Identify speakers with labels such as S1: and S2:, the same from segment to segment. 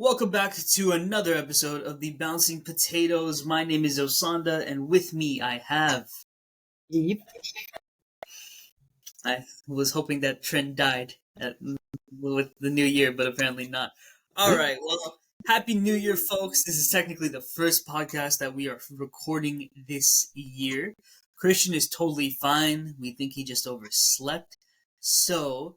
S1: Welcome back to another episode of the Bouncing Potatoes. My name is Osanda, and with me I have.
S2: Eve.
S1: I was hoping that trend died with the new year, but apparently not. Alright, well, Happy New Year, folks. This is technically the first podcast that we are recording this year. Christian is totally fine. We think he just overslept. So,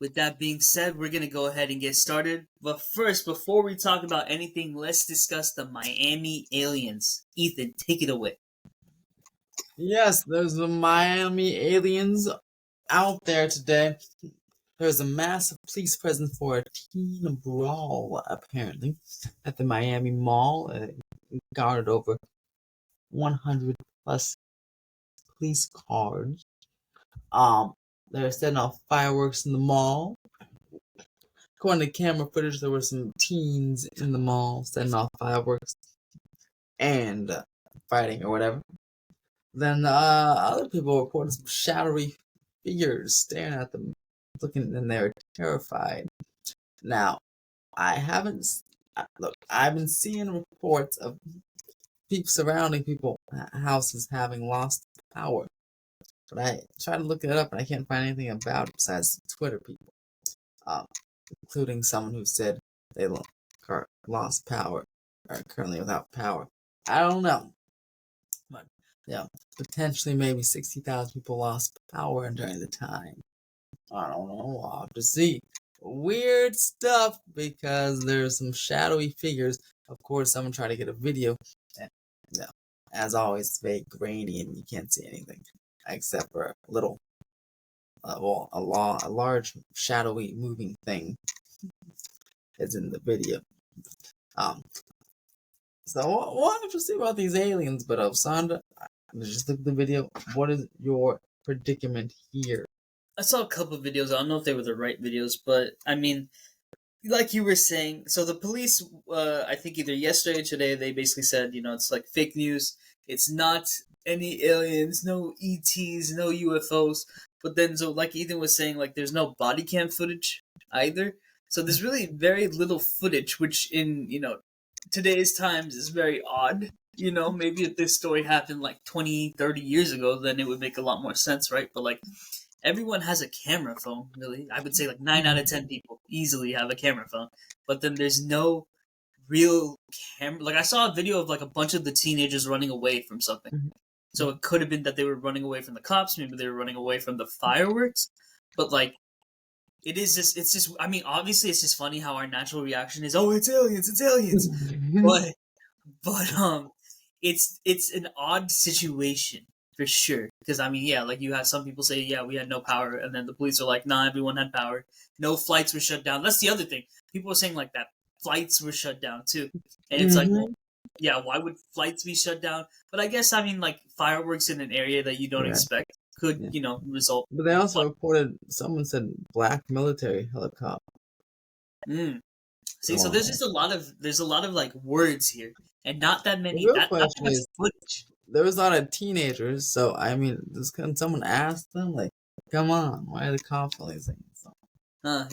S1: with that being said, we're going to go ahead and get started. But first, before we talk about anything, let's discuss the Miami aliens. Ethan, take it away.
S2: Yes, there's the Miami aliens out there today. There's a massive police presence for a teen brawl, apparently, at the Miami Mall. It guarded over 100 plus police cars. They're setting off fireworks in the mall. According to camera footage, there were some teens in the mall setting off fireworks and fighting or whatever. Then other people reported some shadowy figures staring at them, looking, and they were terrified. Now, I've been seeing reports of people surrounding houses having lost power, but I tried to look it up and I can't find anything about it besides Twitter people, including someone who said they lost power, are currently without power. I don't know. But, yeah, potentially maybe 60,000 people lost power during the time. I don't know, we'll have to see. Weird stuff because there's some shadowy figures. Of course, someone tried to get a video. And, as always, it's very grainy and you can't see anything except for a little, a large shadowy moving thing is in the video. So we'll have to see about these aliens, but Sandra, just look at the video. What is your predicament here?
S1: I saw a couple of videos. I don't know if they were the right videos, but I mean, like you were saying, so the police, I think either yesterday or today, they basically said, it's like fake news. It's not any aliens, no ETs, no UFOs. But then, so like Ethan was saying, like there's no body cam footage either. So there's really very little footage, which in, today's times is very odd. Maybe if this story happened like 20, 30 years ago, then it would make a lot more sense, right? But like, everyone has a camera phone, really. I would say like 9 out of 10 people easily have a camera phone. But then there's no real camera. Like, I saw a video of like a bunch of the teenagers running away from something. So it could have been that they were running away from the cops. Maybe they were running away from the fireworks. But like, it's just, I mean, obviously it's just funny how our natural reaction is, oh, it's aliens, it's aliens. but it's an odd situation for sure. Because I mean, yeah, like you have some people say, yeah, we had no power, and then the police are like, nah, everyone had power. No flights were shut down. That's the other thing. People are saying like that flights were shut down too, and it's like, well, yeah, why would flights be shut down? But I guess I mean like fireworks in an area that you don't expect could result.
S2: But they also reported someone said black military helicopter.
S1: See, so there's just a lot of like words here, and not that many.
S2: The real
S1: that
S2: question
S1: much
S2: is,
S1: footage.
S2: there was a lot of teenagers, so I mean, can someone ask them like, "Come on, why are the cops all these things?"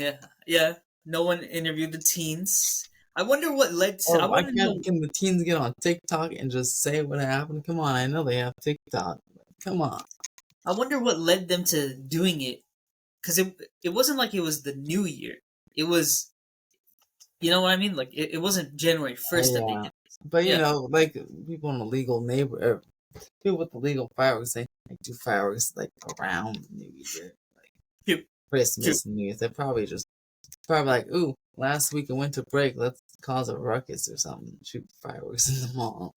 S1: Yeah. No one interviewed the teens. I wonder what led to.
S2: Or can the teens get on TikTok and just say what happened? Come on, I know they have TikTok. Come on.
S1: I wonder what led them to doing it, because it wasn't like it was the new year. It was, you know what I mean? Like it wasn't January 1st that they did this.
S2: But like people in the legal people with the legal fireworks, they do fireworks like around New Year, like Christmas and New Year. They're probably like, ooh, last week of winter break, let's cause a ruckus or something, shoot fireworks in the mall.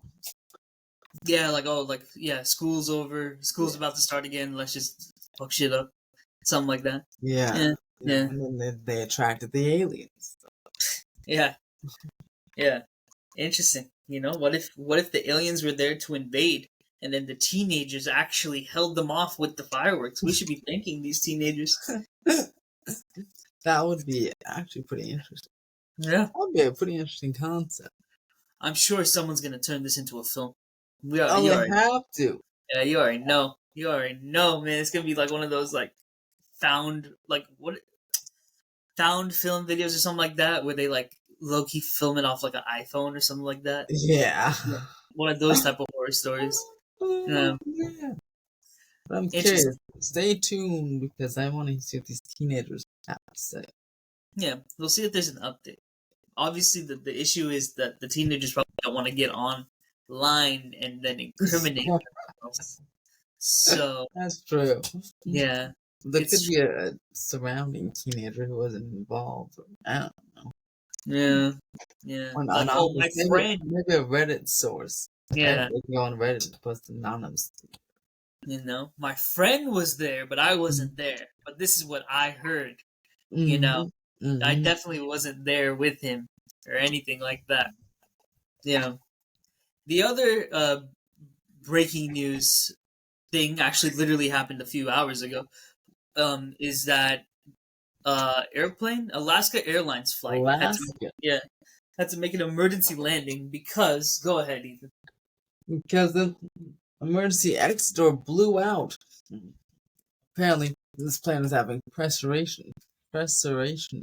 S1: Yeah, school's over, school's about to start again, let's just fuck shit up. Something like that.
S2: Yeah. And then they attracted the aliens.
S1: Yeah. Interesting. What if the aliens were there to invade, and then the teenagers actually held them off with the fireworks? We should be thanking these teenagers.
S2: That would be actually pretty interesting.
S1: Yeah.
S2: That would be a pretty interesting concept.
S1: I'm sure someone's going to turn this into a film.
S2: They have to.
S1: Yeah, you already know. Man. It's going to be like one of those, like, found film videos or something like that, where they, like, low key film it off like an iPhone or something like that.
S2: Yeah.
S1: Yeah. One of those type of horror stories.
S2: Oh, yeah. But I'm
S1: Interesting.
S2: curious. Stay tuned because I want to see what these teenagers have to say.
S1: Yeah, we'll see if there's an update. Obviously, the issue is that the teenagers probably don't want to get online and then incriminate themselves. So
S2: That's true.
S1: yeah,
S2: There could
S1: it's
S2: be a surrounding teenager who wasn't involved. I don't know.
S1: yeah, yeah.
S2: Or
S1: Like, oh,
S2: anonymous.
S1: my friend.
S2: Maybe a Reddit source. Right?
S1: Yeah,
S2: They can go on Reddit and post anonymous.
S1: my friend was there, but I
S2: Mm-hmm.
S1: wasn't there. But this is what I heard. You know,
S2: Mm-hmm.
S1: I
S2: Mm-hmm.
S1: definitely wasn't there with him or anything like that. Yeah. The other breaking news thing actually literally happened a few hours ago. Is that airplane Alaska Airlines flight had to
S2: Alaska.
S1: had to make an emergency landing because go ahead, Ethan.
S2: Because the emergency exit door blew out. Apparently, this plane was having pressurization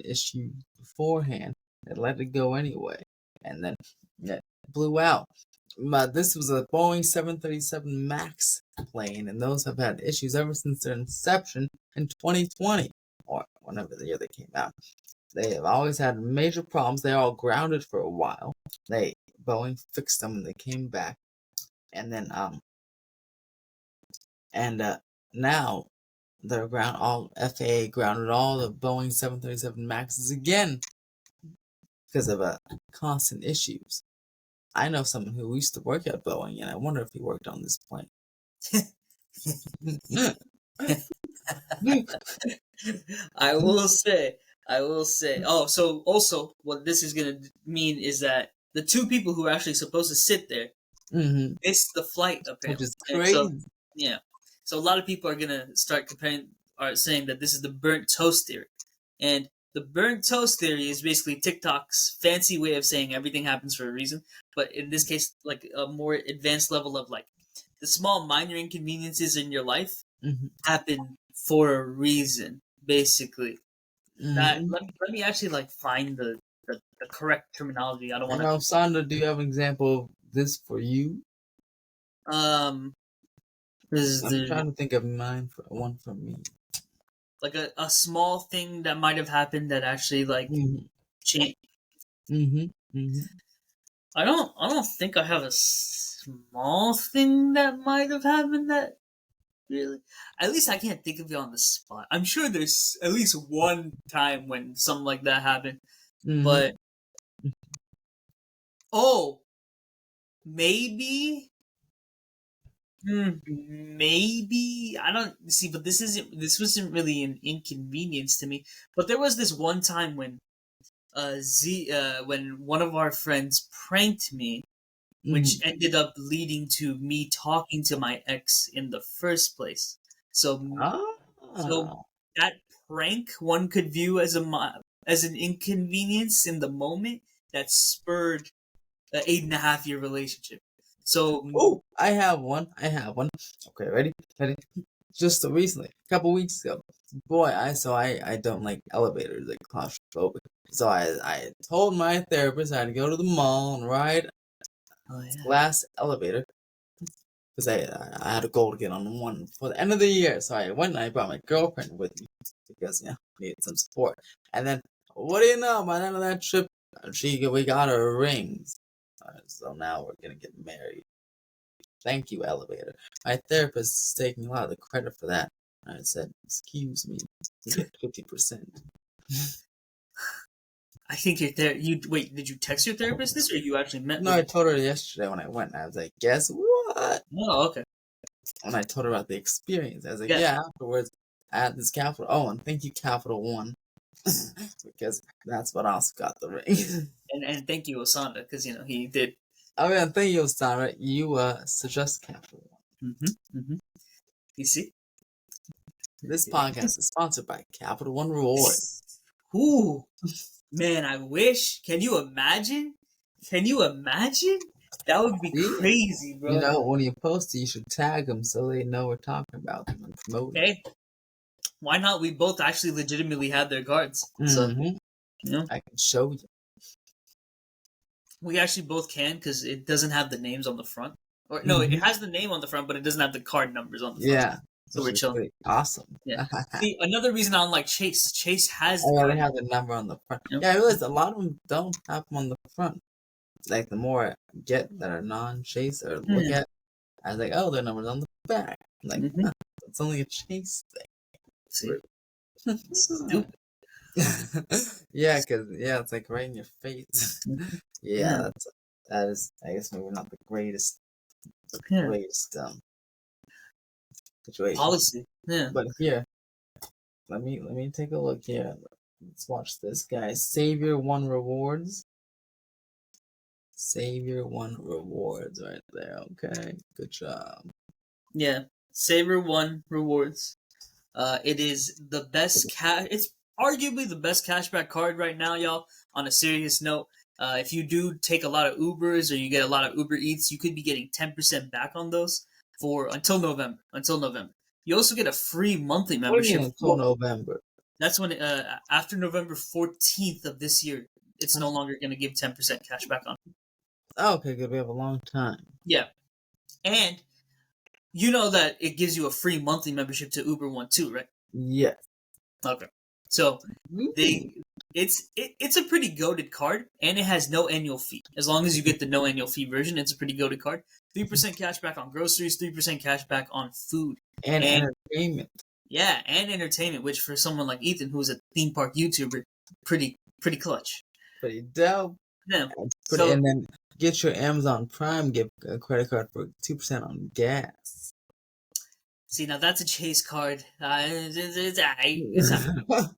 S2: issues beforehand. It let it go anyway, and then it blew out. But this was a Boeing 737 MAX plane, and those have had issues ever since their inception in 2020, or whenever the year they came out. They have always had major problems. They're all grounded for a while. Boeing fixed them and they came back, and then and now they're all FAA grounded all the Boeing 737 Maxes again because of constant issues. I know someone who used to work at Boeing, and I wonder if he worked on this plane.
S1: I will say, I will say. Oh, so also what this is gonna mean is that the two people who are actually supposed to sit there
S2: Mm-hmm.
S1: missed the flight
S2: Which
S1: apparently,
S2: is
S1: and so
S2: crazy.
S1: yeah, so a lot of people are gonna start are saying that this is the burnt toast theory, and the burnt toast theory is basically TikTok's fancy way of saying everything happens for a reason, but in this case, like a more advanced level of like the small minor inconveniences in your life
S2: Mm-hmm.
S1: happen for a reason, basically. That
S2: Mm-hmm.
S1: let me actually like find the correct terminology. I don't
S2: And
S1: want
S2: now, Sandra, do you have an example of this for you?
S1: to this is
S2: I'm
S1: the
S2: trying to think of mine for one for me.
S1: like a small thing that might have happened that actually like
S2: Mm-hmm.
S1: changed.
S2: Mm-hmm. Mm-hmm.
S1: I don't think I have a small thing that might have happened that really. At least I can't think of it on the spot. I'm sure there's at least one time when something like that happened.
S2: Mm-hmm.
S1: But oh, maybe. Maybe I don't see, but this wasn't really an inconvenience to me. But there was this one time when when one of our friends pranked me, which
S2: Mm-hmm.
S1: ended up leading to me talking to my ex in the first place. So so
S2: Ah.
S1: that prank one could view as as an inconvenience in the moment that spurred an 8.5 year relationship. So
S2: Oh, I have one. I have one. Okay, ready? Ready? Just recently, a couple weeks ago. Boy, I don't like elevators, like claustrophobic. So I told my therapist I had to go to the mall and ride
S1: oh
S2: this
S1: yeah.
S2: glass elevator because I had a goal to get on one for the end of the year. So I went and I brought my girlfriend with me because needed some support. And then what do you know? By the end of that trip, we got our rings. So now we're gonna get married. Thank you, elevator. My therapist is taking a lot of the credit for that. I said, excuse me, you get 50%.
S1: I think you're there. You wait. Did you text your therapist this, or you actually met
S2: No,
S1: with
S2: I
S1: her?
S2: told her yesterday when I went. I was like, guess what?
S1: Oh, okay.
S2: And I told her about the experience. I was like,
S1: Yeah,
S2: yeah, afterwards, I had this Capital. Oh, and thank you, Capital One. Because that's what also got the ring.
S1: and thank you, Osanda, because he did.
S2: I mean, thank you, Sarah. You suggest Capital One.
S1: Mm-hmm. You see?
S2: This podcast is sponsored by Capital One Rewards.
S1: Ooh, man, I wish. Can you imagine? Can you imagine? That would be
S2: See?
S1: crazy, bro.
S2: When you post it, you should tag them so they know we're talking about them and promoting.
S1: Hey, why not? We both actually legitimately had their cards, so
S2: Mm-hmm.
S1: you know.
S2: I can show you.
S1: We actually both can because it doesn't have the names on the front. Or no, it
S2: Hmm.
S1: has the name on the front, but it doesn't have the card numbers on the front.
S2: Yeah,
S1: So
S2: which
S1: we're
S2: is
S1: chilling.
S2: pretty awesome.
S1: Yeah. See, another reason I don't like Chase. Chase has the
S2: Oh, yeah, they
S1: card.
S2: have the number on the front.
S1: You know?
S2: Yeah, I realized a lot of them don't have them on the front. Like the more I get that are non-chase or look
S1: Hmm.
S2: at, I was like, oh, their number's on the back. I'm like,
S1: Mm-hmm.
S2: huh, it's only a chase
S1: See,
S2: thing.
S1: stupid.
S2: Yeah, cause yeah, it's like right in your face. Yeah,
S1: Yeah.
S2: that is. I guess maybe not the
S1: Yeah.
S2: greatest situation.
S1: Policy. Yeah.
S2: But here, let me take a look here. Let's watch this, guys. Savior One Rewards. Savior One Rewards, right there. Okay, good job.
S1: Yeah. Saver One rewards. It is the best cash. It's arguably the best cashback card right now, y'all. On a serious note, if you do take a lot of Ubers or you get a lot of Uber Eats, you could be getting 10% back on those for until November. Until November, you also get a free monthly
S2: What do you
S1: membership.
S2: mean until November?
S1: That's when after November 14th of this year, it's no longer going to give 10% cash back on.
S2: Oh, okay, good. We have a long time.
S1: Yeah, and you know that it gives you a free monthly membership to Uber One too, right?
S2: Yes.
S1: Okay. So
S2: Ooh.
S1: they it's a pretty goated card, and it has no annual fee. As long as you get the no annual fee version, it's a pretty goated card. 3% cash back on groceries, 3% cash back on food,
S2: And
S1: and
S2: entertainment.
S1: yeah, and entertainment. Which for someone like Ethan, who's a theme park YouTuber, pretty clutch.
S2: Pretty dope.
S1: Yeah.
S2: Pretty,
S1: So
S2: and then get your Amazon Prime gift credit card for 2% on gas.
S1: see now that's a chase card. It's aight. It's not.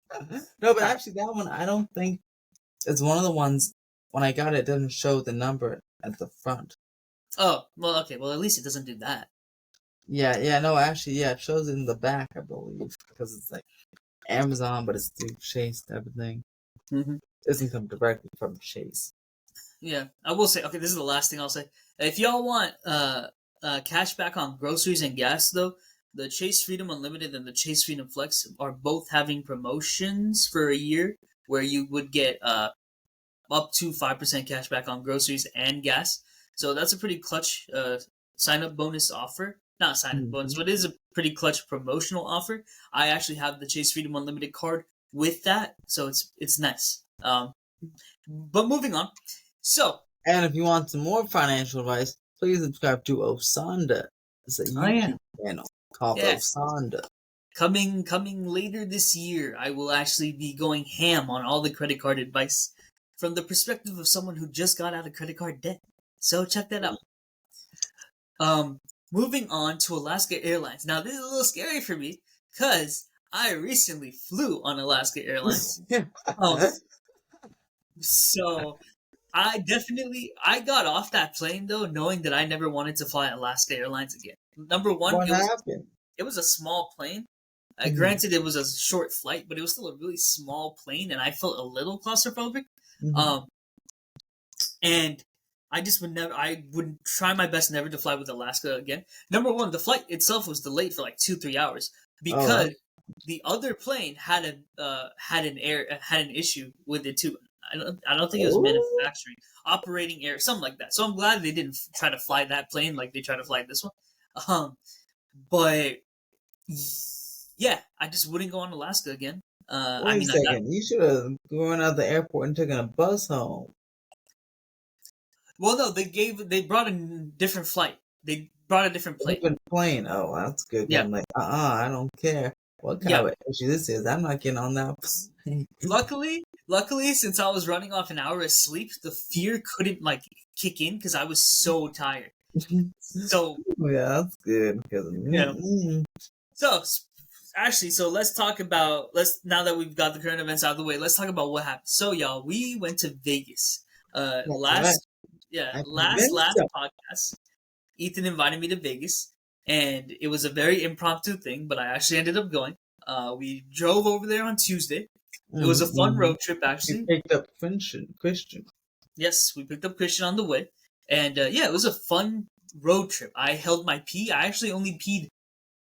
S2: No, but actually, that one I don't think it's one of the ones. When I got it, it doesn't show the number at the front.
S1: Oh well, okay. Well, at least it doesn't do that.
S2: Yeah, yeah, no, actually, yeah, it shows it in the back, I believe, because it's like Amazon, but it's through Chase type of thing.
S1: Hmm.
S2: It doesn't come directly from Chase.
S1: Yeah, I will say. Okay, this is the last thing I'll say. If y'all want cash back on groceries and gas, though, the Chase Freedom Unlimited and the Chase Freedom Flex are both having promotions for a year where you would get up to 5% cash back on groceries and gas. So that's a pretty clutch sign up bonus offer. Not sign up bonus,
S2: Hmm.
S1: but it is a pretty clutch promotional offer. I actually have the Chase Freedom Unlimited card with that, so it's nice. But moving on. So,
S2: And if you want some more financial advice, please subscribe to Osanda. It's a
S1: oh yeah,
S2: YouTube channel called
S1: yes,
S2: Osanda.
S1: coming later this year, I will actually be going ham on all the credit card advice from the perspective of someone who just got out of credit card debt. So check that out. Um, moving on to Alaska Airlines. Now this is a little scary for me because I recently flew on Alaska Airlines. Um, so I got off that plane though, knowing that I never wanted to fly Alaska Airlines again. Number one,
S2: What happened?
S1: it was a small plane.
S2: Mhm,
S1: Granted, it was a short flight, but it was still a really small plane, and I felt a little claustrophobic.
S2: mhm.
S1: Um, and I just would never. I would try my best never to fly with Alaska again. Number one, the flight itself was delayed for like 2-3 hours
S2: Oh,
S1: because the other plane had an issue with it too. I don't think it was
S2: oh,
S1: manufacturing, operating error, something like that. So I'm glad they didn't try to fly that plane like they tried to fly this one. But yeah, I just wouldn't go on Alaska again. I
S2: wait a
S1: mean, I got
S2: second. You should have gone out the airport and taken a bus home.
S1: well, no, they brought a different flight. They brought a different plane.
S2: Different plane. Oh, that's good. 'Cause
S1: Yeah,
S2: I'm like, I don't care what kind
S1: yeah.
S2: of issue this is. I'm not getting on that plane.
S1: Luckily, since I was running off an hour of sleep, the fear couldn't like kick in because I was so tired. So
S2: Yeah, that's good. Because
S1: yeah. So actually, so let's talk about let's now that we've got the current events out of the way, let's talk about what happened. So y'all, we went to Vegas.
S2: that's right.
S1: Last yeah,
S2: I
S1: last
S2: convinced him.
S1: podcast, Ethan invited me to Vegas, and it was a very impromptu thing, but I actually ended up going. We drove over there on Tuesday. It was a fun
S2: Mm-hmm.
S1: road trip,
S2: You
S1: actually.
S2: picked up Christian
S1: Yes, we picked up Christian on the way, and yeah, it was a fun road trip. I held my pee. I actually only peed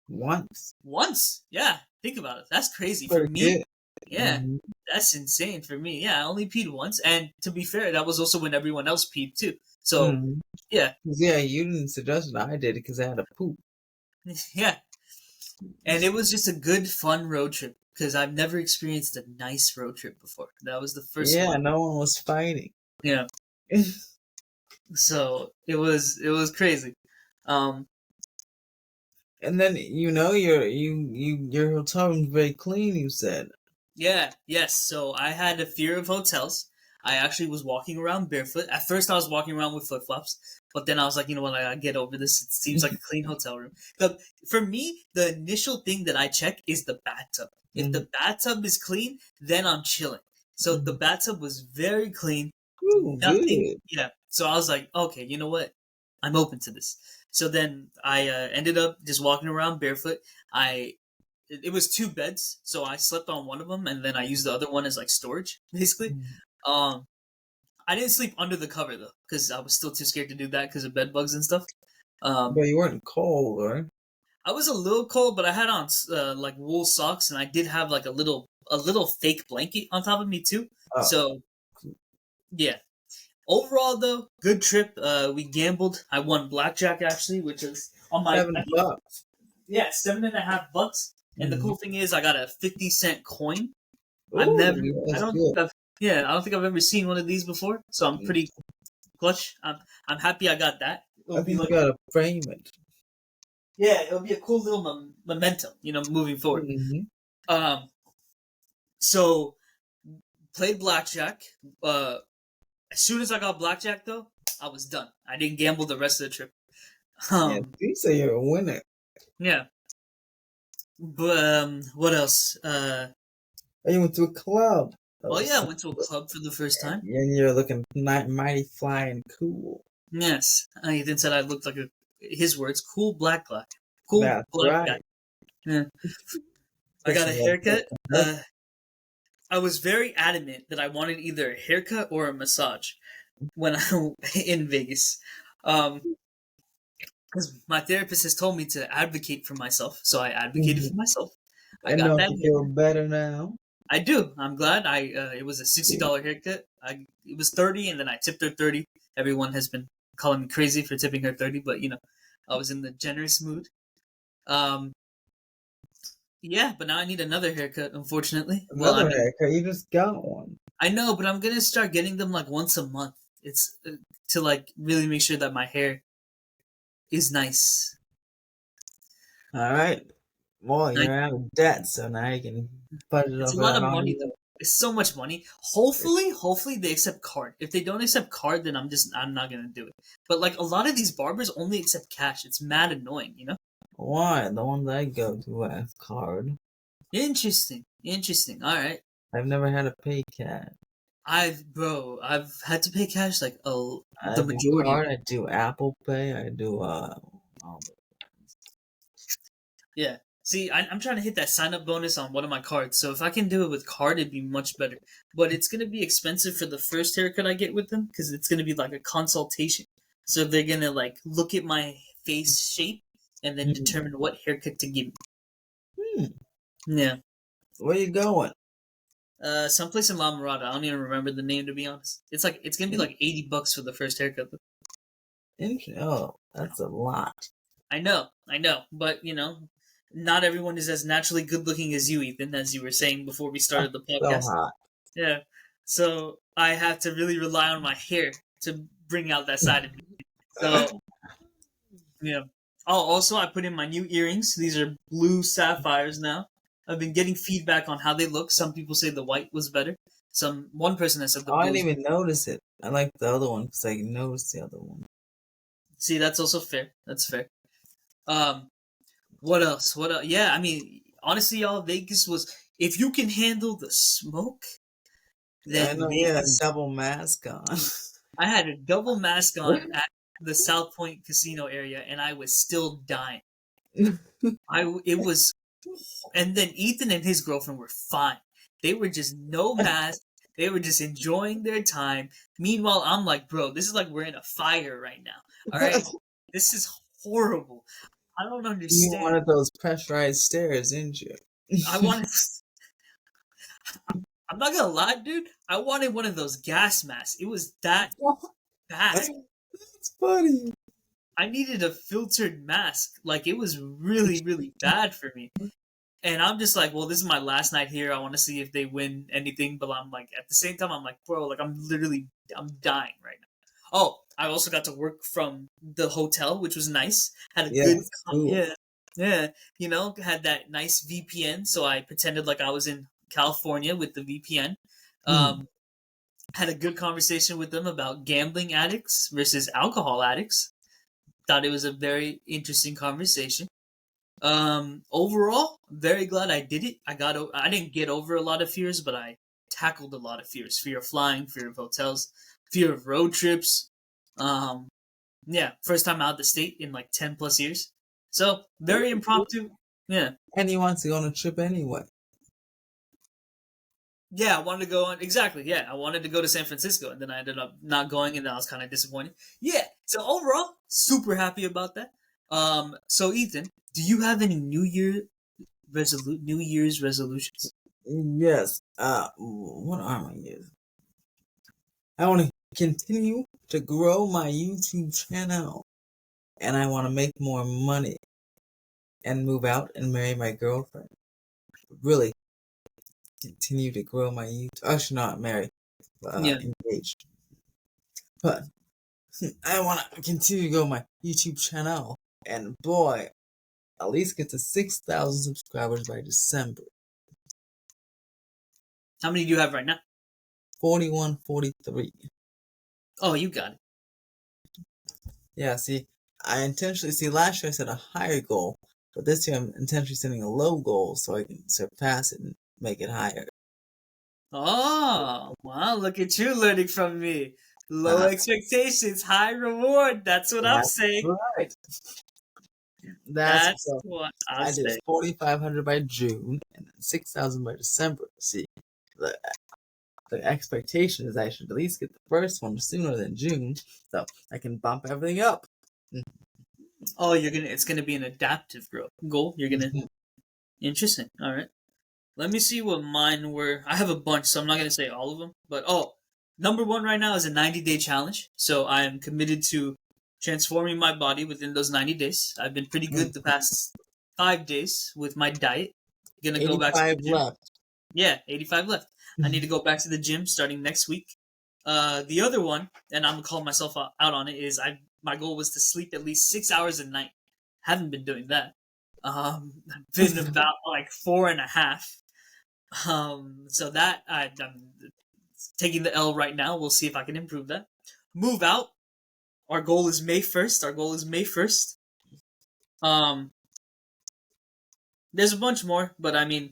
S2: once.
S1: once. Yeah, think about it. That's crazy for
S2: Pretty
S1: me.
S2: good.
S1: Yeah,
S2: Mm-hmm.
S1: that's insane for me. Yeah, I only peed once, and to be fair, that was also when everyone else peed too. So
S2: Mm-hmm.
S1: yeah,
S2: Yeah, you didn't suggest it. I did it because I had a poop.
S1: yeah, and it was just a good, fun road trip because I've never experienced a nice road trip before. That was the first
S2: Yeah,
S1: one.
S2: no one was fighting.
S1: Yeah, so it was crazy. Um,
S2: And then your hotel room's very clean. You said.
S1: Yeah, yes. So I had a fear of hotels. I actually was walking around barefoot. At first, I was walking around with flip flops, but then I was like, you know what? I gotta get over this. It seems like a clean hotel room. For me, the initial thing that I check is the bathtub. If
S2: Mm-hmm.
S1: the bathtub is clean, then I'm chilling. So the bathtub was very clean.
S2: Ooh,
S1: Nothing.
S2: good.
S1: Yeah. So I was like, okay, you know what? I'm open to this. So then I ended up just walking around barefoot. I it was two beds, so I slept on one of them, and then I used the other one as like storage, basically. Um, I didn't sleep under the cover though, because I was still too scared to do that because of bed bugs and stuff. Um,
S2: But you weren't cold, right?
S1: I was a little cold, but I had on like wool socks, and I did have like a little fake blanket on top of me too.
S2: Oh,
S1: So yeah. Overall, though, good trip. We gambled. I won blackjack actually, which is on my
S2: $7.
S1: yeah, $7.50. And the
S2: Mm-hmm.
S1: cool thing is, I got a 50-cent coin. I've
S2: Ooh,
S1: never, I
S2: that's
S1: don't
S2: good.
S1: think I've, yeah, I don't think I've ever seen one of these before. So I'm pretty clutch. I'm happy I got that.
S2: I
S1: It'll be
S2: think
S1: like,
S2: you gotta frame it.
S1: yeah, it'll be a cool little memento, moving forward.
S2: Mm-hmm.
S1: Um, so played blackjack. As soon as I got blackjack, though, I was done. I didn't gamble the rest of the trip.
S2: Yeah, you say you're a winner.
S1: Yeah. But what else?
S2: And you went to a club. That
S1: Oh
S2: was
S1: yeah, I
S2: so
S1: went to a
S2: good.
S1: club for the first time.
S2: And you're looking mighty fly and cool.
S1: Yes, Ethan said I looked like his words, cool black guy. Cool
S2: That's
S1: black guy.
S2: right.
S1: Yeah. I got a
S2: Especially like
S1: haircut.
S2: that.
S1: I was very adamant that I wanted either a haircut or a massage when I in Vegas. Because my therapist has told me to advocate for myself, so I advocated for
S2: Mhm.
S1: myself. I
S2: And
S1: got
S2: don't
S1: that
S2: you feel
S1: haircut.
S2: better now?
S1: I do. I'm glad. It was a
S2: See?
S1: $60 haircut. It was 30, and then I tipped her 30. Everyone has been calling me crazy for tipping her 30, but I was in the generous mood. Um, yeah, but now I need another haircut. Unfortunately, well, I
S2: Another
S1: mean,
S2: haircut. You just got one.
S1: I know, but I'm gonna start getting them like once a month. It's to like really make sure that my hair is nice.
S2: All right. Well,
S1: Like
S2: you're out of debt, so now you can put it
S1: it's a
S2: over
S1: lot
S2: that
S1: of
S2: on
S1: money
S2: you.
S1: though. It's so much money. Hopefully they accept card. If they don't accept card, then I'm not gonna do it. But like a lot of these barbers only accept cash. It's mad annoying.
S2: Why? The ones I go to have card.
S1: Interesting, interesting. All right.
S2: I've never had to pay cash.
S1: I've had to pay cash like
S2: I
S1: the
S2: do
S1: majority of
S2: card.
S1: it.
S2: I do Apple Pay. I do um,
S1: Yeah. See, I'm trying to hit that sign up bonus on one of my cards. So if I can do it with card, it'd be much better. But it's gonna be expensive for the first haircut I get with them because it's gonna be like a consultation. So they're gonna like look at my face shape and then
S2: hmm.
S1: determine what haircut to give me.
S2: Hmm.
S1: Yeah.
S2: Where you going?
S1: Someplace in La Mirada. I don't even remember the name to be honest. It's gonna be like $80 for the first haircut.
S2: Oh, that's a lot.
S1: I know, but not everyone is as naturally good looking as you, Ethan, as you were saying before we started the
S2: So
S1: podcast.
S2: hot.
S1: Yeah, so I have to really rely on my hair to bring out that side of me. So yeah. Oh, also I put in my new earrings. These are blue sapphires now. I've been getting feedback on how they look. Some people say the white was better. One person has said the
S2: I
S1: blue
S2: didn't
S1: is.
S2: even notice it. I like the other one because I noticed the other one.
S1: See, that's also fair. That's fair. Um, What else? What else? Yeah, I mean, honestly, y'all, Vegas was. If you can handle the smoke,
S2: I
S1: then
S2: know you had a
S1: Vegas.
S2: double mask on.
S1: I had a double mask on at the South Point casino area, and I was still dying. It was, and then Ethan and his girlfriend were fine. They were just no mask. They were just enjoying their time. Meanwhile, I'm like, bro, this is like we're in a fire right now. All right, this is horrible. I don't
S2: You
S1: understand.
S2: wanted those pressurized stairs, didn't you?
S1: I wanted. I'm not gonna lie, dude. I wanted one of those gas masks. It was that bad.
S2: That's funny.
S1: I needed a filtered mask. Like it was really, really bad for me. And I'm just like, well, this is my last night here. I want to see if they win anything. But I'm like, at the same time, I'm like, bro, like I'm dying right now. Oh, I also got to work from the hotel, which was nice. Had a good,
S2: Yes, cool.
S1: yeah, yeah. Had that nice VPN. So I pretended like I was in California with the VPN.
S2: Hmm.
S1: Um, had a good conversation with them about gambling addicts versus alcohol addicts. Thought it was a very interesting conversation. Overall, very glad I did it. I didn't get over a lot of fears, but I tackled a lot of fears: fear of flying, fear of hotels, fear of road trips. Um, yeah, first time out of the state in like 10 plus years. So very impromptu. Yeah,
S2: And he wants to go on a trip anyway.
S1: yeah. I wanted to go on exactly. Yeah, I wanted to go to San Francisco, and then I ended up not going, and I was kind of disappointed. Yeah. So overall, super happy about that. So Ethan, do you have any New Year's resolutions?
S2: Yes. What are my years? I want to continue to grow my YouTube channel, and I want to make more money and move out and marry my girlfriend. Really continue to grow my YouTube. I should not marry,
S1: Yeah.
S2: engaged. But I want to continue to grow my YouTube channel, and boy, at least get to 6,000 subscribers by December.
S1: How many do you have right now?
S2: 41, 43.
S1: Oh, you got it.
S2: Yeah, see, I intentionally see last year I set a higher goal, but this year I'm intentionally setting a low goal so I can surpass it and make it higher.
S1: Oh, wow, look at you learning from me. Low
S2: Uh,
S1: expectations, high reward. That's what I'm
S2: that's
S1: saying.
S2: right. That's
S1: That's
S2: so.
S1: what I
S2: I did
S1: say.
S2: 4,500 by June and then 6,000 by December. See, the, the expectation is I should at least get the first one sooner than June, so I can bump everything up.
S1: Oh, it's gonna be an adaptive goal. You're gonna, interesting. All right. Let me see what mine were. I have a bunch, so I'm not gonna say all of them. But number one right now is a 90-day challenge. So I am committed to transforming my body within those 90 days. I've been pretty good the past 5 days with my diet. Gonna go back to
S2: 85
S1: the gym.
S2: left.
S1: Yeah, 85 left. I need to go back to the gym starting next week. The other one, and I'm gonna call myself out on it, is my goal was to sleep at least 6 hours a night. Haven't been doing that. I've been about like four and a half. So I'm taking the L right now. We'll see if I can improve that. Move out. Our goal is May 1st. Our goal is May 1st. Um, there's a bunch more, but I mean,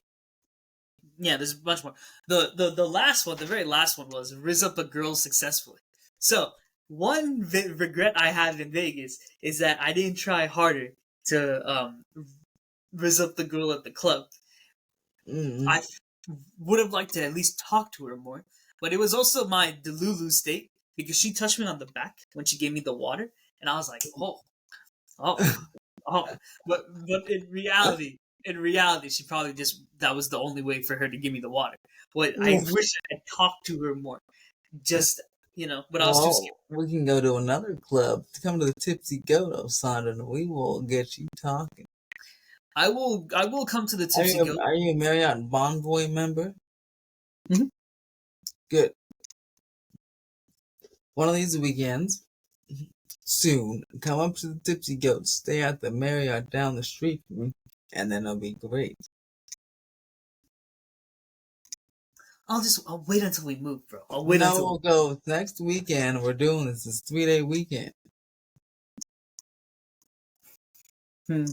S1: yeah, there's a bunch more. The last one, the very last one was rizz up a girl successfully. So one regret I have in Vegas is that I didn't try harder to rizz up the girl at the club.
S2: Mm-hmm.
S1: I would have liked to at least talk to her more, but it was also my Delulu state because she touched me on the back when she gave me the water, and I was like, oh, oh, oh. But in reality, she probably just that was the only way for her to give me the water. But I wish I had talked to her more. Just but I was too scared.
S2: Well, we can go to another club. Come to the Tipsy Goat, Sandra, and we will get you talking.
S1: I will come to the
S2: Are
S1: Tipsy
S2: you,
S1: Goat.
S2: are you a Marriott Bonvoy member?
S1: Mhm.
S2: Good. One of these weekends, soon, come up to the Tipsy Goat, stay at the Marriott down the street from me, and then it'll be great.
S1: I'll wait until we move, bro. I'll wait
S2: No,
S1: until.
S2: we'll go next weekend. We're doing this 3-day weekend.
S1: Hmm.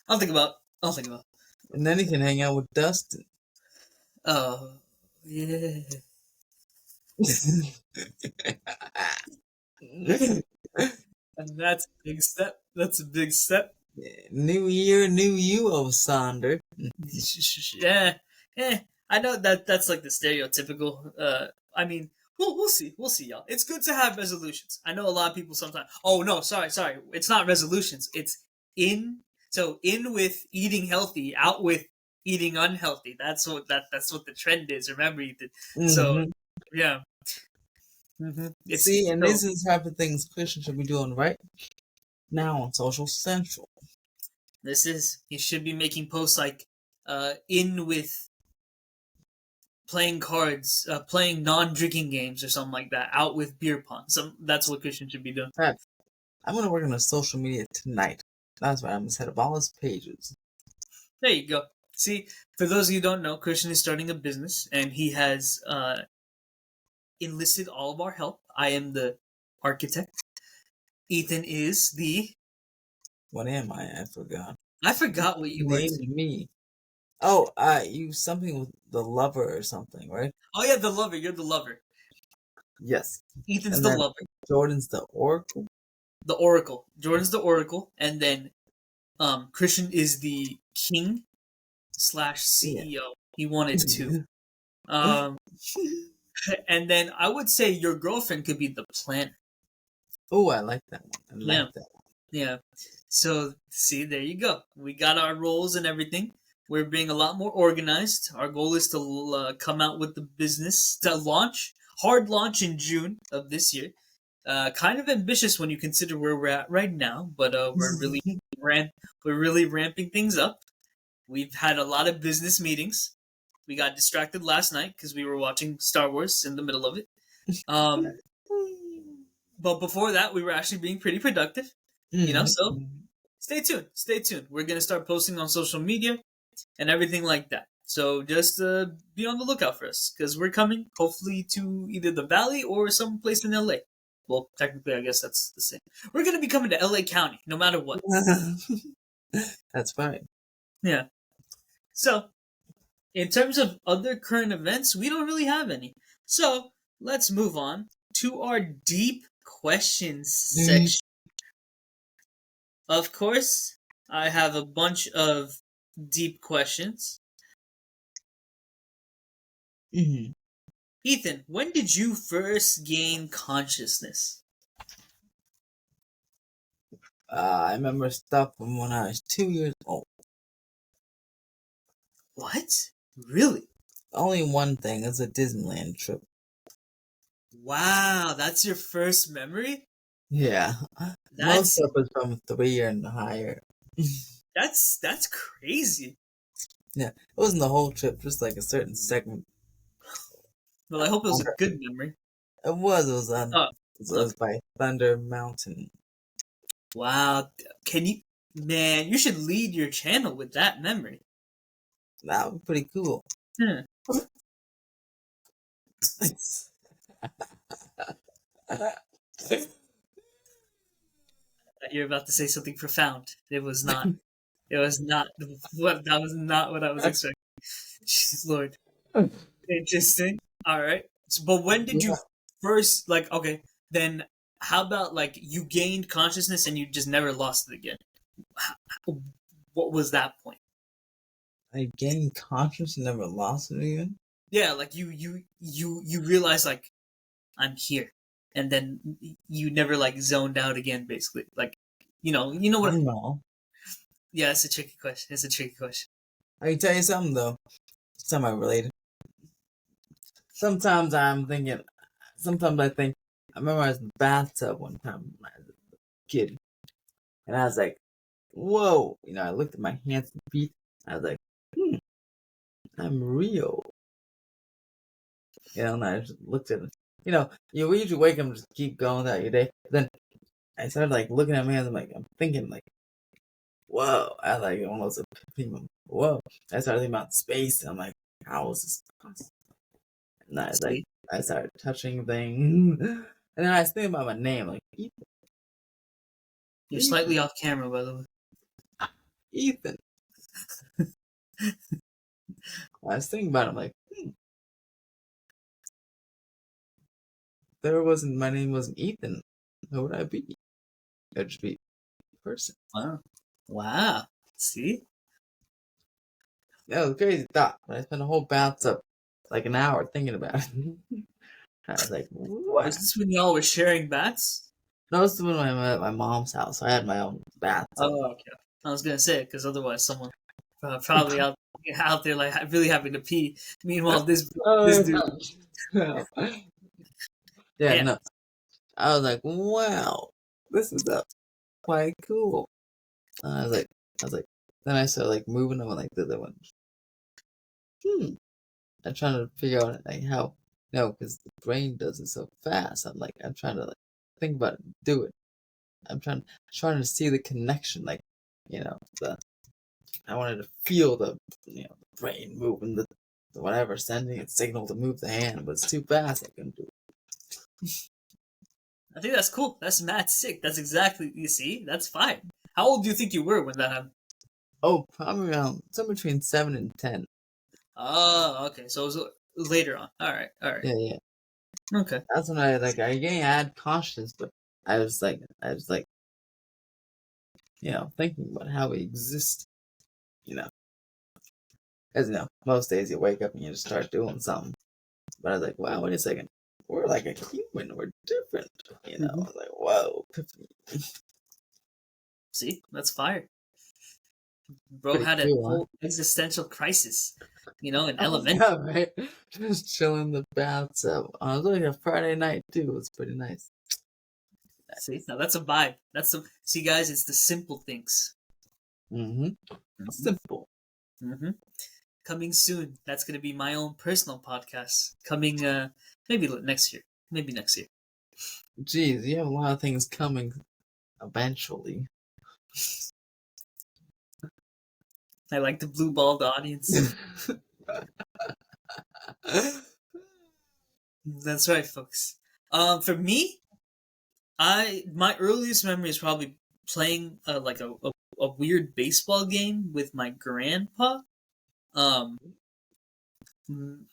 S1: I'll think about. I'll think about.
S2: And then you can hang out with Dustin.
S1: Oh, yeah. And that's a big step. That's a big step.
S2: New year, new you, oh Sonder.
S1: Yeah, I know that's like the stereotypical. I mean, we'll see. We'll see, y'all. It's good to have resolutions. I know a lot of people sometimes. Oh no, sorry. It's not resolutions. It's in. So in with eating healthy, out with eating unhealthy. That's what the trend is. Remember, Ethan. So
S2: Hmm.
S1: yeah, it's
S2: See, and
S1: so
S2: this is the type of things Christians should be doing right now on Social Central.
S1: this is you should be making posts like in with playing cards, playing non-drinking games or something like that. Out with beer pong. That's what Christian should be doing.
S2: Right. I'm gonna work on the social media tonight. That's right. I'm gonna set up all his pages.
S1: There you go. See, for those of you who don't know, Christian is starting a business, and he has enlisted all of our help. I am the architect. Ethan is the.
S2: What am I? I forgot.
S1: I forgot what you were.
S2: Named me. Oh, you something with the lover or something, right?
S1: Oh yeah, the lover. You're the lover.
S2: Yes.
S1: Ethan's
S2: And
S1: the
S2: then
S1: lover.
S2: Jordan's the oracle.
S1: The oracle. Jordan's the oracle, and then Christian is the king slash
S2: Yeah.
S1: CEO. He wanted two. Um, and then I would say your girlfriend could be the planner.
S2: Oh, I like that one. I
S1: Yeah,
S2: like that.
S1: yeah. So see, there you go. We got our roles and everything. We're being a lot more organized. Our goal is to come out with the business to launch, hard launch in June of this year. Kind of ambitious when you consider where we're at right now, but ran we're really ramping things up. We've had a lot of business meetings. We got distracted last night because we were watching Star Wars in the middle of it. Um, but before that, we were actually being pretty productive. So
S2: Mhm.
S1: stay tuned. Stay tuned. We're gonna start posting on social media and everything like that. So just be on the lookout for us because we're coming, hopefully, to either the Valley or some place in LA. Well, technically, I guess that's the same. We're gonna be coming to LA County, no matter what.
S2: That's fine.
S1: Yeah. So, in terms of other current events, we don't really have any. So, let's move on to our deep questions section. Of course, I have a bunch of deep questions.
S2: Hmm.
S1: Ethan, when did you first gain consciousness?
S2: I remember stuff from when I was 2 years old.
S1: What? Really?
S2: Only one thing is a Disneyland trip.
S1: Wow, that's your first memory?
S2: Yeah. Most
S1: That's
S2: stuff was from 3 and higher.
S1: that's crazy.
S2: Yeah. It wasn't the whole trip, just like a certain segment.
S1: Well, I hope it was a good memory.
S2: It was. It was on.
S1: Oh,
S2: It
S1: okay.
S2: was by Thunder Mountain.
S1: Wow. Can you, man, you should lead your channel with that memory.
S2: That was pretty cool.
S1: Hmm. You're about to say something profound. It was not. It was not what that was not what I was expecting. Jesus Lord. Interesting. All right. But when did you
S2: Yeah.
S1: first like? Okay, then how about like you gained consciousness and you just never lost it again? What was that point?
S2: I gained conscious and never lost it again.
S1: Yeah, like you realize like I'm here, and then you never like zoned out again. Basically, like you know what?
S2: No.
S1: Yeah, it's a tricky question. It's a tricky question.
S2: I can tell you something though. Semi-related. Sometimes I'm thinking. Sometimes I think. I remember I was in the bathtub one time when I was a kid, and I was like, "Whoa!" I looked at my hands and feet. I was like, "Hmm, I'm real." And I just looked at it. You usually wake up and just keep going throughout your day. Then I started like looking at my hands. I'm thinking like, "Whoa!" I like almost a epiphany. Whoa! I started thinking about space. And I'm like, "How is this possible?" And
S1: See,
S2: I started touching things, and then I was thinking about my name, like
S1: you're
S2: Ethan,
S1: slightly off camera, by the way.
S2: Ethan. I was thinking about it, I'm like, there wasn't my name wasn't Ethan. Who would I be? I'd just be a person.
S1: Wow, wow. See,
S2: That was a crazy thought. But I spent a whole bathtub, like an hour thinking about it. I was like,
S1: was
S2: what?
S1: this when y'all were sharing bats?
S2: No, this is when I'm at my mom's house. I had my own bathtub.
S1: Oh, okay. I was gonna say because otherwise someone probably out out there like really having to pee. Meanwhile, this
S2: Oh,
S1: dude,
S2: no. Yeah,
S1: damn.
S2: no. I was like, wow, this is quite cool. And I was like, then I started like moving them and like the other one. I'm trying to figure out like how, no, because the brain does it so fast. I'm trying to like think about it, and do it. Trying to see the connection, like, the I wanted to feel the brain moving the whatever, sending its signal to move the hand, but it's too fast. I couldn't do it.
S1: I think that's cool. That's mad sick. That's exactly, you see, that's fine. How old do you think you were when that happened?
S2: Oh, probably around somewhere between 7 and 10.
S1: Oh, okay. So it was later on. All right, all right.
S2: Yeah, yeah.
S1: Okay.
S2: That's when I had consciousness, but I was like, thinking about how we exist. You know, as most days you wake up and you just start doing something. But I was like, wow, wait a second, we're like a human, we're different. I
S1: Hmm.
S2: was like, whoa, epiphany.
S1: See, that's fire. Bro
S2: Pretty
S1: had a
S2: cool, huh?
S1: whole existential crisis, in
S2: Oh
S1: elementary.
S2: yeah, right. Just chilling in the bathtub. I was like a Friday night too. It was pretty nice.
S1: See, now that's a vibe. See, guys, it's the simple things.
S2: Mm-hmm.
S1: Hmm.
S2: Simple.
S1: Hmm. Coming soon. That's gonna be my own personal podcast. Coming, maybe next year. Maybe next year.
S2: Jeez, you have a lot of things coming eventually.
S1: I like the blue balled audience. That's right, folks. For me, my earliest memory is probably playing like a weird baseball game with my grandpa. Um,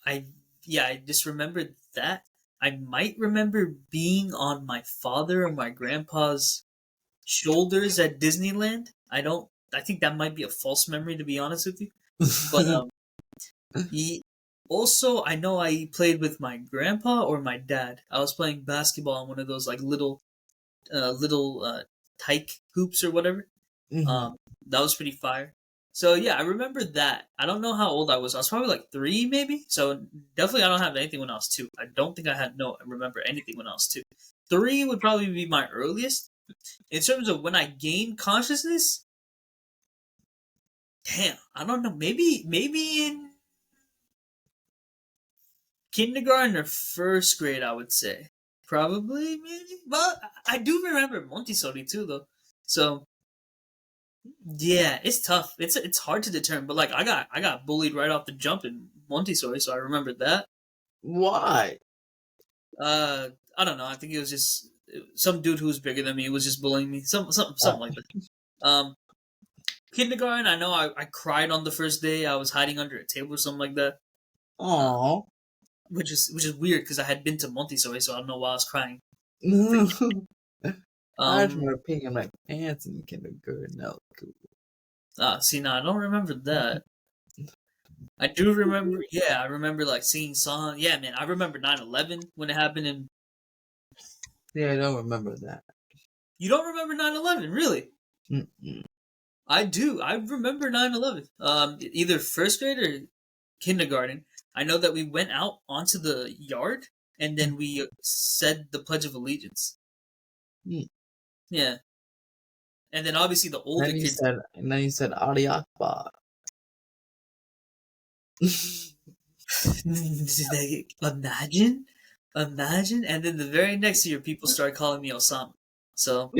S1: I yeah, I just remembered that. I might remember being on my father or my grandpa's shoulders at Disneyland. I don't. I think that might be a false memory, to be honest with you. But he also, I know I played with my grandpa or my dad. I was playing basketball on one of those like little tyke hoops or whatever.
S2: Mhm.
S1: That was pretty fire. So yeah, I remember that. I don't know how old I was. I was probably like 3, maybe. So definitely, I don't have anything when I was 2. I don't think I remember anything when I was 2. 3 would probably be my earliest. In terms of when I gained consciousness, damn, I don't know. Maybe in kindergarten or first grade, I would say. Probably, maybe. But I do remember Montessori too, though. So yeah, it's tough. It's hard to determine. But like, I got bullied right off the jump in Montessori, so I remember that.
S2: Why?
S1: Uh, I don't know. I think it was just some dude who was bigger than me was just bullying me. Something like that. Kindergarten. I know I cried on the first day. I was hiding under a table or something like that. Uh,
S2: Oh.
S1: which is weird because I had been to Montessori, so I don't know why I was crying.
S2: I just
S1: Um,
S2: remember peeing my pants in kindergarten. That was cool.
S1: see, now I don't remember that. I do remember, yeah, I remember like singing songs. Yeah, man, I remember 9/11 when it happened. And
S2: Yeah, I don't remember that.
S1: you don't remember 9/11, really?
S2: Mm-mm.
S1: I do. I remember 9/11. Either first grade or kindergarten. I know that we went out onto the yard and then we said the Pledge of Allegiance.
S2: Mm.
S1: Yeah, and then obviously the older
S2: Then you
S1: kids.
S2: said, and then you said Adi Akbar.
S1: They imagine, imagine, and then the very next year, people started calling me Osama. So,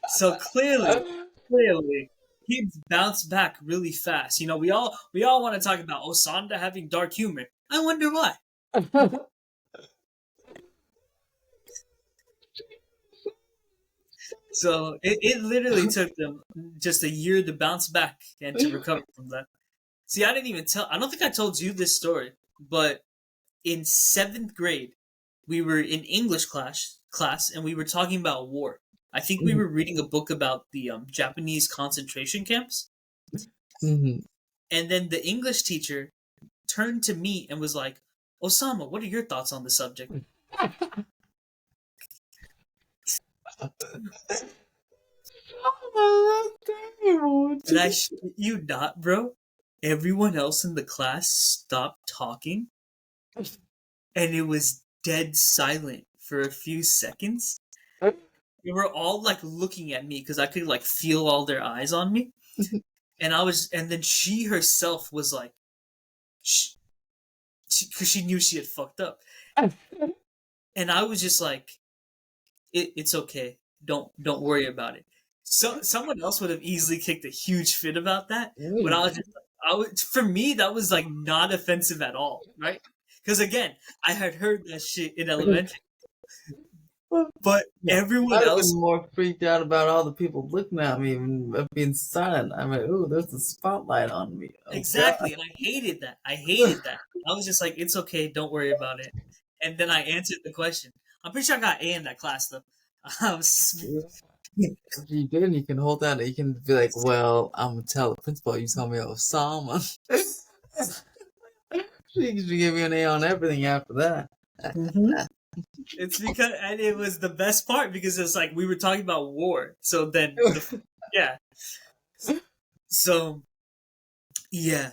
S1: so clearly, kids bounce back really fast. We all want to talk about Osanda having dark humor. I wonder why. So it literally took them just a year to bounce back and to recover from that. See, I didn't even tell. I don't think I told you this story, but in 7th grade, we were in English class, and we were talking about war. I think we were reading a book about the Japanese concentration camps,
S2: Mhm.
S1: and then the English teacher turned to me and was like, "Osama, what are your thoughts on the subject?"
S2: Oh, that's terrible.
S1: And I shit you not, bro. Everyone else in the class stopped talking, and it was dead silent for a few seconds. They were all like looking at me because I could like feel all their eyes on me, and then she herself was like, because she knew she had fucked up, and I was just like, it's okay, don't worry about it. So someone else would have easily kicked a huge fit about that, but I was just, I was for me that was like not offensive at all, right? Because again, I had heard that shit in elementary, but
S2: Yeah,
S1: everyone
S2: I'd have been
S1: else.
S2: more freaked out about all the people looking at me and being silent. I'm like, ooh, there's a spotlight on me. Oh God.
S1: Exactly, and I hated that. I hated that. I was just like, it's okay, don't worry about it. And then I answered the question. I'm pretty sure I got A in that class though. Um,
S2: If you did, you can hold that. You can be like, well, I'm gonna tell the principal you told me I was Salma. She should give you an A on everything after that.
S1: Mhm. It's because, and it was the best part because it's like we were talking about war. So then yeah. So yeah,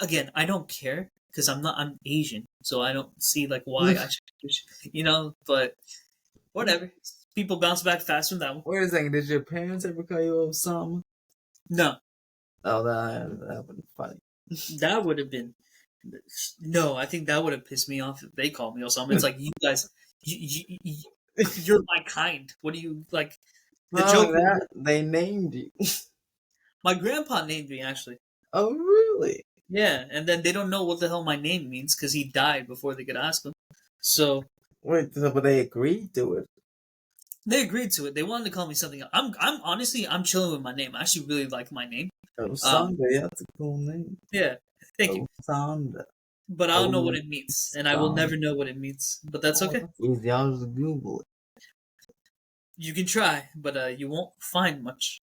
S1: again, I don't care because I'm Asian, so I don't see like why I should. But whatever. People bounce back fast from that one.
S2: Wait a second, did your parents ever call you Osama?
S1: No,
S2: Oh, that would be funny.
S1: that would have been. No, I think that would have pissed me off if they called me or something. It's like you guys, you're my kind. What do you like? The
S2: Not only
S1: joke.
S2: that, they named you.
S1: My grandpa named me actually.
S2: Oh, really?
S1: Yeah, and then they don't know what the hell my name means because he died before they could ask him. So
S2: Wait, so, but they agreed to it.
S1: they agreed to it. They wanted to call me something else. I'm honestly I'm chilling with my name. I actually really like my name. Um,
S2: Osanda, yeah, that's a cool name.
S1: yeah, thank you.
S2: Osanda.
S1: But I don't know what it means, and I will
S2: Osanda.
S1: never know what it means. But that's
S2: Oh,
S1: okay.
S2: that's easy. I'll just Google it.
S1: You can try, but you won't find much.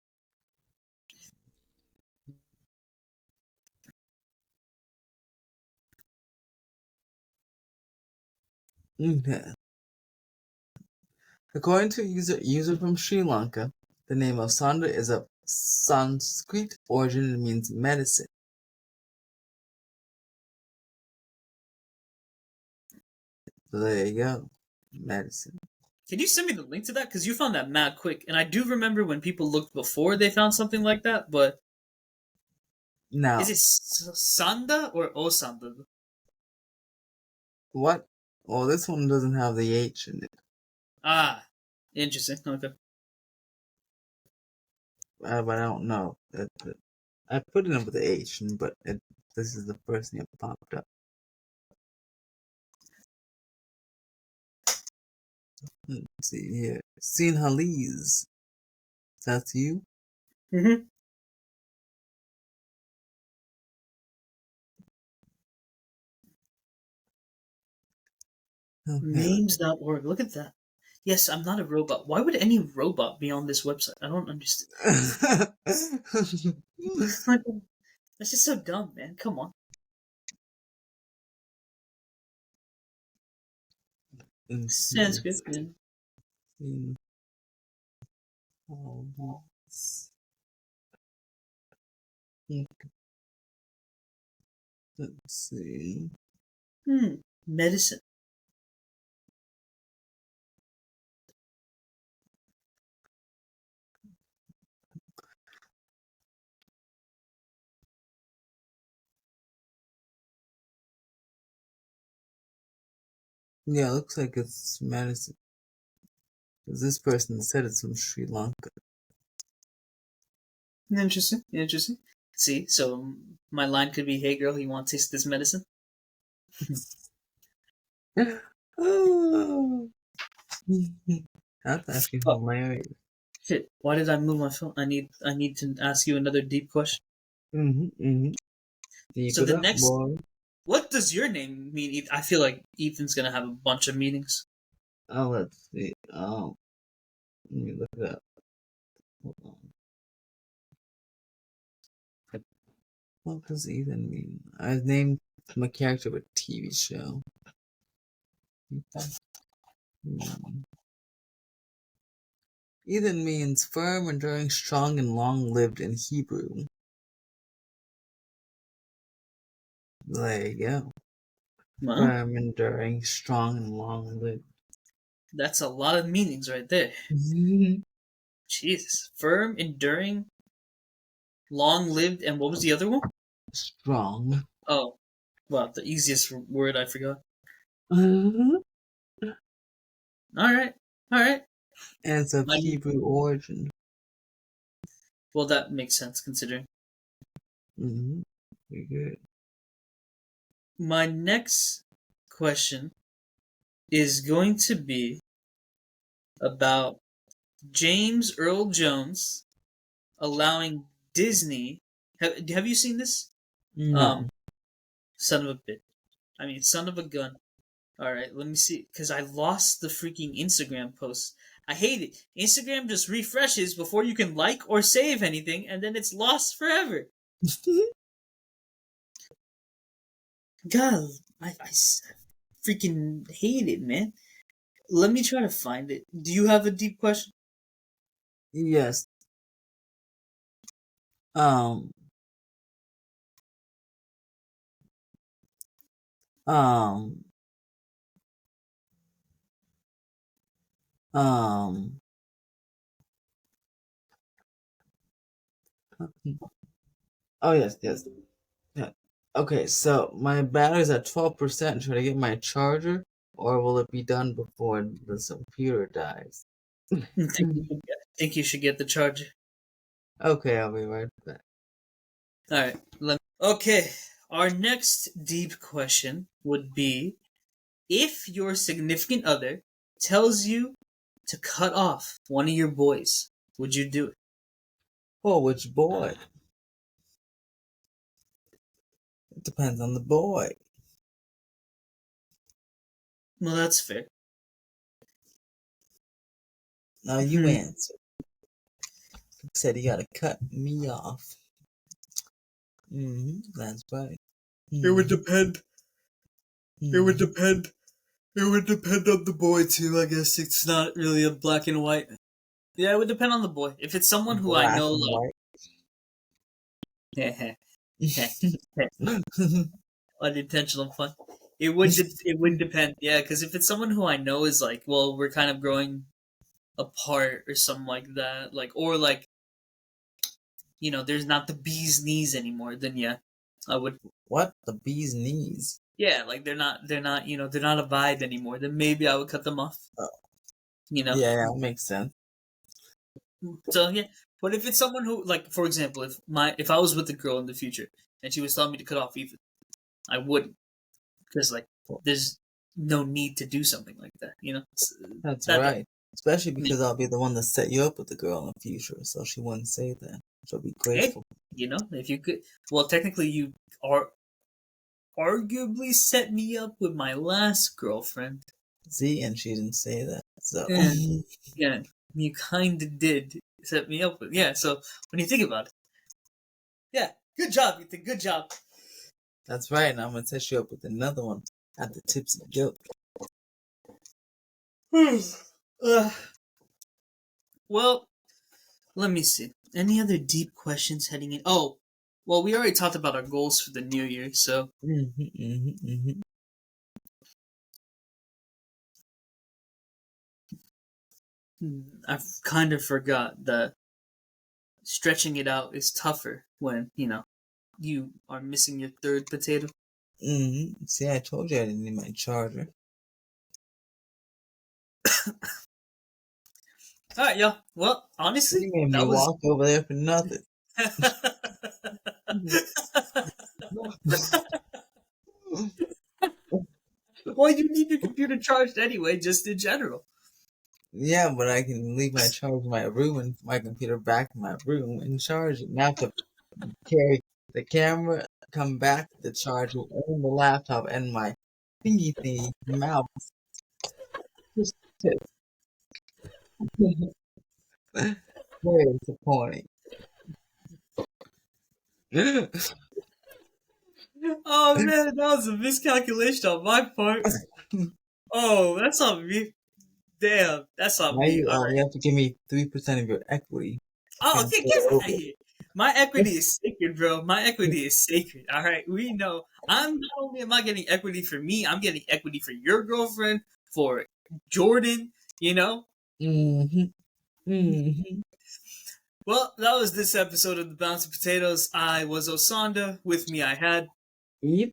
S2: Okay. According to a user from Sri Lanka, the name Osanda is of Sanskrit origin and means medicine. So there you go. Medicine.
S1: Can you send me the link to that? Because you found that mad quick, and I do remember when people looked before they found something like that. But is
S2: Now,
S1: it Sanda or Osanda?
S2: what? Well, this one doesn't have the H in it.
S1: Ah, interesting. Okay.
S2: But I don't know. I put it in with the H, but this is the first thing that popped up. Let's see here. Sinhalese. That's you?
S1: Mm-hmm.
S2: Okay.
S1: Names.org. Look at that. Yes, I'm not a robot. Why would any robot be on this website? I don't understand. That's just so dumb, man. Come on. Sanskrit, man.
S2: Let's see.
S1: Medicine.
S2: Yeah, looks like it's medicine. 'Cause this person said it's from Sri Lanka.
S1: Interesting. Interesting. See, so my line could be, "Hey, girl, you want to taste this medicine?"
S2: Oh, that's actually
S1: Oh
S2: hilarious.
S1: shit! Why did I move my phone? I need to ask you another deep question.
S2: Keep
S1: So
S2: it
S1: the
S2: up,
S1: next,
S2: boy.
S1: what does your name mean? I feel like Ethan's gonna have a bunch of meanings.
S2: Oh, let's see. Let me look it up. Hold on. What does Ethan mean? I named my character of a TV show. Hmm. Ethan means firm, enduring, strong, and long-lived in Hebrew. There you go.
S1: Well,
S2: Firm, enduring, strong, and long-lived.
S1: that's a lot of meanings right there. Jesus. Firm, enduring, long lived, and what was the other one?
S2: Strong.
S1: Oh, well, the easiest word I forgot.
S2: And
S1: Alright, alright.
S2: it's of
S1: My,
S2: Hebrew origin.
S1: well, that makes sense considering.
S2: You're good.
S1: My next question is going to be about James Earl Jones allowing Disney. Have you seen this?
S2: No.
S1: Um, son of a bitch. I mean, son of a gun. All right, let me see, because I lost the freaking Instagram post. I hate it. Instagram just refreshes before you can like or save anything, and then it's lost forever. God, I freaking hate it, man. Let me try to find it. Do you have a deep question?
S2: Yes. Um. Um. Um. Oh yes, yes. Yeah. Okay, so my battery's at 12%. Should I get my charger, or will it be done before the computer dies?
S1: Think you should get the charger.
S2: Okay, I'll be right back.
S1: All right. Okay. Our next deep question would be: if your significant other tells you to cut off one of your boys, would you do it?
S2: Oh, which boy? It depends on the boy.
S1: Well, that's fair.
S2: Now you
S1: Hmm.
S2: answer. He said he gotta cut me off. That's right.
S1: It would
S2: Mm-hmm.
S1: depend. It would
S2: Mm-hmm.
S1: depend. It would depend on the boy too. I guess it's not really a black and white. Yeah, it would depend on the boy. If it's someone who I
S2: Black
S1: know,
S2: and white.
S1: like unintentional fun. It would depend. Yeah, because if it's someone who I know is like, well, we're kind of growing apart or something like that, like or like there's not the bee's knees anymore. Then yeah, I would.
S2: What? The bee's knees.
S1: Yeah, like they're not a vibe anymore. Then maybe I would cut them off.
S2: Oh,
S1: You know.
S2: yeah, that makes sense.
S1: So yeah, but if it's someone who, like, for example, if I was with a girl in the future and she was telling me to cut off Ethan, I wouldn't, because like there's no need to do something like that.
S2: That's
S1: That
S2: right. Especially because I'll be the one that set you up with the girl in the future, so she wouldn't say that. She'll be
S1: hey,
S2: grateful.
S1: if you could, well, technically you are arguably set me up with my last girlfriend,
S2: See, and she didn't say that. So
S1: and yeah, you kind of did set me up with, yeah. So when you think about it, yeah, good job, Ethan, good job.
S2: that's right, and I'm gonna set you up with another one at the tipsy goat.
S1: uh, well, let me see. Any other deep questions heading in? Oh, well, we already talked about our goals for the new year, so I kind of forgot that stretching it out is tougher when, you are missing your third potato.
S2: See, I told you I didn't need my charger.
S1: All right, y'all. Well, honestly,
S2: You made me
S1: that was.
S2: walk over there for nothing.
S1: Well, you need your computer charged anyway, just in general.
S2: Yeah, but I can leave my charger in my room and my computer back in my room and charge it. Now I have to carry the camera, come back to the charger, and the laptop, and my thingy mouse. Just very disappointing.
S1: Oh man, that was a miscalculation on my part. Oh, that's on me. Damn, that's on
S2: Now
S1: me. All right.
S2: you have to give me 3% of your equity to
S1: Oh,
S2: transfer
S1: get
S2: it
S1: out of
S2: over.
S1: here. My equity is sacred, bro. My equity is sacred. All right. We know. I'm not only am I getting equity for me, I'm getting equity for your girlfriend, for Jordan. You know.
S2: Mm-hmm. Mm-hmm.
S1: Well, that was this episode of the Bouncy Potatoes. I was Osanda. With me, I had.
S2: Yep.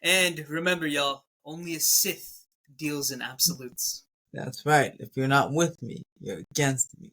S1: And remember, y'all, only a Sith deals in absolutes.
S2: That's right. If you're not with me, you're against me.